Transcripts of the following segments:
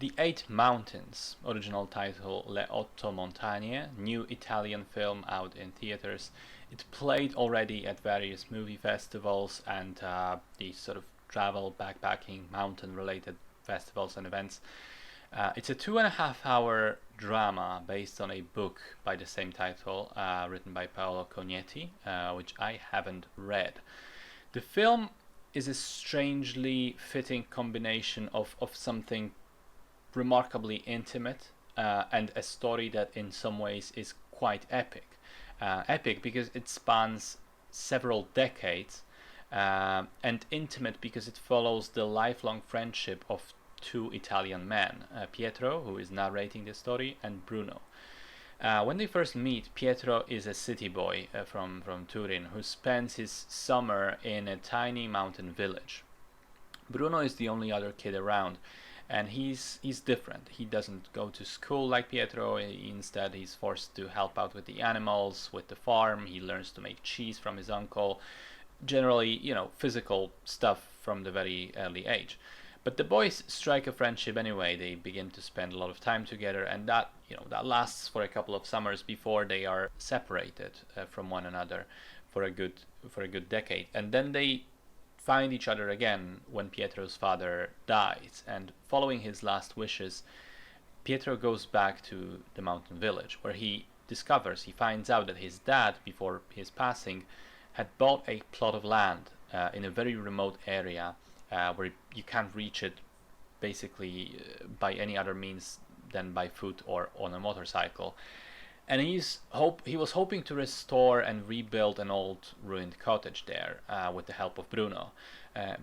The Eight Mountains, original title Le Otto Montagne, new Italian film out in theaters. It played already at various movie festivals and these sort of travel, backpacking, mountain related festivals and events. It's a 2.5 hour drama based on a book by the same title, written by Paolo Cognetti, which I haven't read. The film is a strangely fitting combination of something remarkably intimate and a story that in some ways is quite epic. Epic because it spans several decades, and intimate because it follows the lifelong friendship of two Italian men, Pietro, who is narrating the story, and Bruno. When they first meet, Pietro is a city boy from Turin who spends his summer in a tiny mountain village. Bruno is the only other kid around, and he's different. He doesn't go to school like Pietro. Instead, he's forced to help out with the animals, with the farm. He learns to make cheese from his uncle. Generally, physical stuff from the very early age. But the boys strike a friendship anyway. They begin to spend a lot of time together, and that lasts for a couple of summers before they are separated from one another for a good decade. And then they find each other again when Pietro's father dies, and following his last wishes, Pietro goes back to the mountain village where he finds out that his dad, before his passing, had bought a plot of land in a very remote area where you can't reach it basically by any other means than by foot or on a motorcycle. And he was hoping to restore and rebuild an old ruined cottage there with the help of Bruno.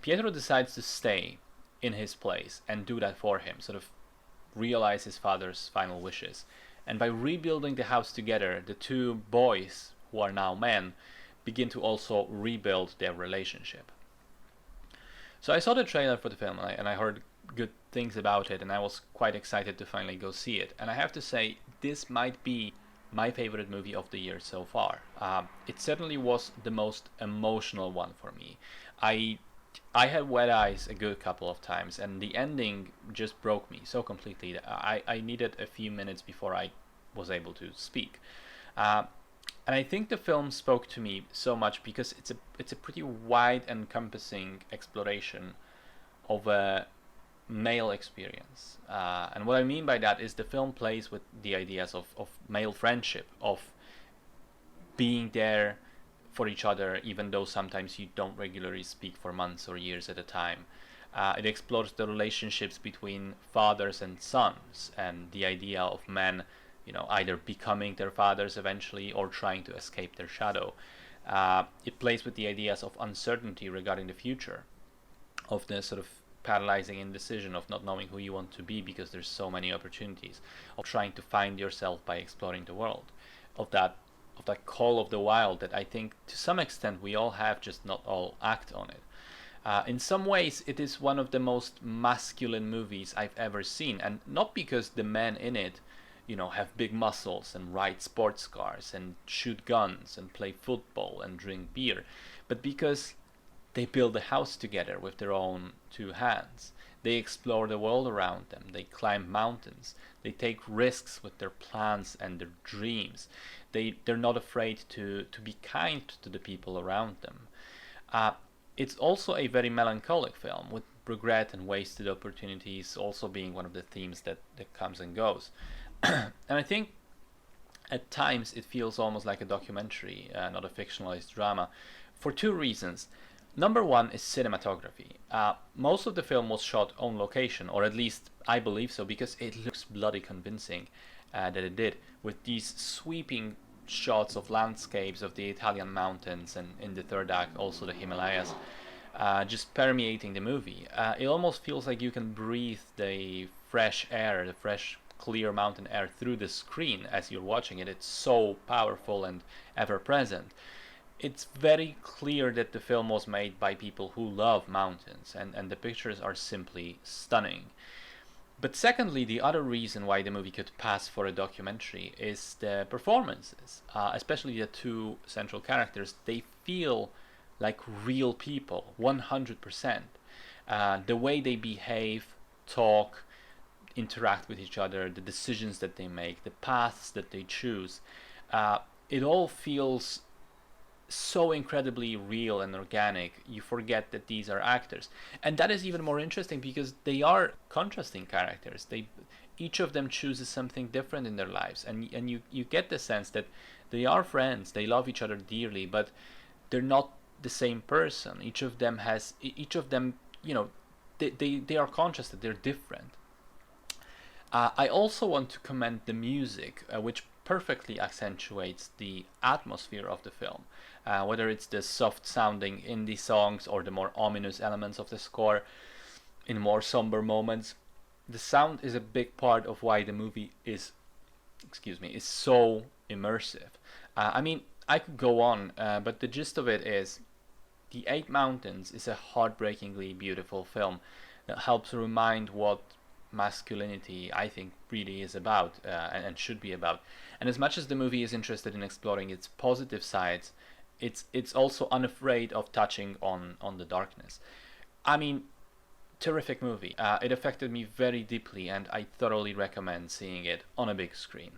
Pietro decides to stay in his place and do that for him, sort of realize his father's final wishes. And by rebuilding the house together, the two boys, who are now men, begin to also rebuild their relationship. So I saw the trailer for the film, and I heard good things about it, and I was quite excited to finally go see it. And I have to say, this might be my favorite movie of the year so far. It certainly was the most emotional one for me. I had wet eyes a good couple of times, and the ending just broke me so completely that I needed a few minutes before I was able to speak. And I think the film spoke to me so much because it's a pretty wide encompassing exploration of a male experience. And what I mean by that is the film plays with the ideas of male friendship, of being there for each other even though sometimes you don't regularly speak for months or years at a time. It explores the relationships between fathers and sons and the idea of men, either becoming their fathers eventually or trying to escape their shadow. It plays with the ideas of uncertainty regarding the future, of the sort of paralyzing indecision of not knowing who you want to be because there's so many opportunities, of trying to find yourself by exploring the world, of that call of the wild that I think to some extent we all have, just not all act on it. In some ways, it is one of the most masculine movies I've ever seen, and not because the men in it, have big muscles and ride sports cars and shoot guns and play football and drink beer, but because they build a house together with their own two hands. They explore the world around them. They climb mountains. They take risks with their plans and their dreams. They're not afraid to be kind to the people around them. It's also a very melancholic film, with regret and wasted opportunities also being one of the themes that comes and goes. And I think at times it feels almost like a documentary, not a fictionalized drama, for two reasons. Number one is cinematography. Most of the film was shot on location, or at least I believe so, because it looks bloody convincing that it did, with these sweeping shots of landscapes of the Italian mountains, and in the third act also the Himalayas, just permeating the movie. It almost feels like you can breathe the fresh air, the fresh clear mountain air through the screen as you're watching it. It's so powerful and ever present. It's very clear that the film was made by people who love mountains, and the pictures are simply stunning. But secondly, the other reason why the movie could pass for a documentary is the performances, especially the two central characters. They feel like real people, 100%. The way they behave, talk, interact with each other, the decisions that they make, the paths that they choose. It all feels so incredibly real and organic. You forget that these are actors, and that is even more interesting because they are contrasting characters. They each of them chooses something different in their lives, and you get the sense that they are friends, they love each other dearly, but they're not the same person. Each of them, they are conscious that they're different. I also want to commend the music, which perfectly accentuates the atmosphere of the film. Whether it's the soft sounding indie songs or the more ominous elements of the score in more somber moments, the sound is a big part of why the movie is so immersive. I mean, I could go on, but the gist of it is The Eight Mountains is a heartbreakingly beautiful film that helps remind what masculinity, I think, really is about, and should be about. And as much as the movie is interested in exploring its positive sides, it's also unafraid of touching on the darkness. I mean, terrific movie. It affected me very deeply, and I thoroughly recommend seeing it on a big screen.